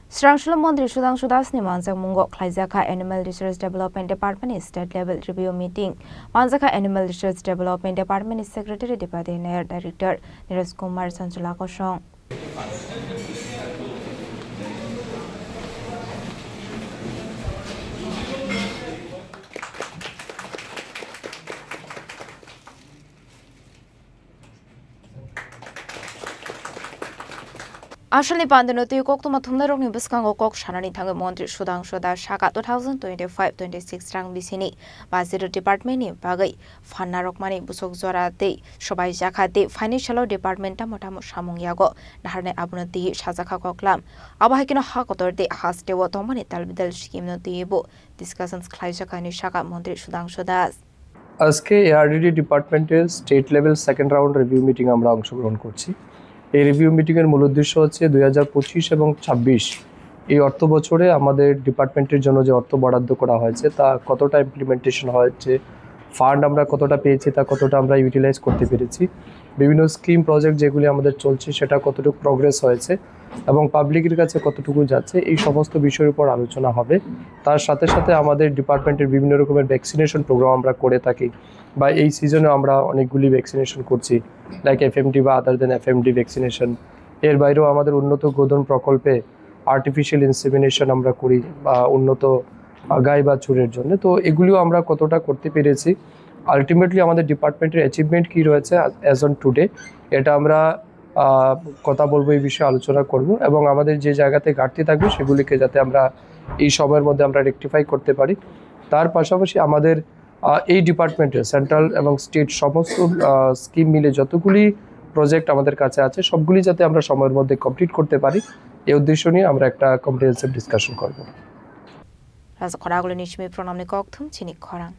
Srangshula Mondri Sudhanshu Das ni Manjak Mungok Klaizaka Animal Research Development Department State Level Review Meeting. Manjaka Animal Research Development Department Secretary Deputy Nair Director Neeraj Kumar Sanchula Koshong. Ashalni Pandanoti Koktuma Thumnerong Biskango Kok Shanani Tanga Mondri Sudhanshu Das Shaka 2025-26 Rang Bisini Bazir Department ni Bagai Fanna Rokmani Busok Zora De Shobai Jaka De Financial Department Motamo Shamung Yago Naharne Abunati Shazaka Koklam Abahikino Hakotor De Haste Watomani Talbidal Scheme no Debo Discussions Klaijaka ni Shaka Mondri Sudhanshu Das আজকে ARDD ডিপার্টমেন্টের state level second round review meeting আমরা অংশগ্রহণ করছি। এই review মিটিংয়ের মূল উদ্দেশ্য হচ্ছে 2025 এবং 26 এই অর্থ বছরে আমাদের ডিপার্টমেন্টের জন্য যে অর্থ বরাদ্দ করা হয়েছে তা কতটা ইমপ্লিমেন্টেশন হয়েছে, ফান্ড আমরা কতটা পেয়েছি, তা কতটা আমরা ইউটিলাইজ করতে পেরেছি, বিভিন্ন স্কিম প্রজেক্ট যেগুলি আমাদের চলছে সেটা কতটুকু প্রোগ্রেস হয়েছে এবং পাবলিকের কাছে কতটুকু যাচ্ছে, এই সমস্ত বিষয়ের উপর আলোচনা হবে। তার সাথে সাথে আমাদের ডিপার্টমেন্টের বিভিন্ন রকমের ভ্যাকসিনেশন প্রোগ্রাম আমরা করে থাকি বা এই সিজনে আমরা অনেকগুলি ভ্যাকসিনেশন করছি, লাইক এফএমডি বা আদার দেন এফএমডি ভ্যাকসিনেশন। এর বাইরেও আমাদের উন্নত গোধন প্রকল্পে আর্টিফিশিয়াল ইনসেমিনেশন আমরা করি বা উন্নত গাই বাছুরের জন্য। তো এগুলিও আমরা কতটা করতে পেরেছি, আলটিমেটলি আমাদের ডিপার্টমেন্টের অ্যাচিভমেন্ট কী রয়েছে অ্যাজ অন টুডে, এটা আমরা কথা বলবো, এই বিষয়ে আলোচনা করব এবং আমাদের যে জায়গাতে ঘাটতি থাকবে সেগুলিকে যাতে আমরা এই সময়ের মধ্যে আমরা রেকটিফাই করতে পারি। তার পাশাপাশি আমাদের এই ডিপার্টমেন্টের সেন্ট্রাল এবং স্টেট সমস্ত স্কিম মিলে যতগুলি প্রজেক্ট আমাদের কাছে আছে সবগুলি যাতে আমরা সময়ের মধ্যে কমপ্লিট করতে পারি, এই উদ্দেশ্য নিয়ে আমরা একটা কম্প্রিহেনসিভ ডিসকাশন করব। রাজা খরাগুলো নিশমি প্রণামনি ককথুম চিনি খরাং।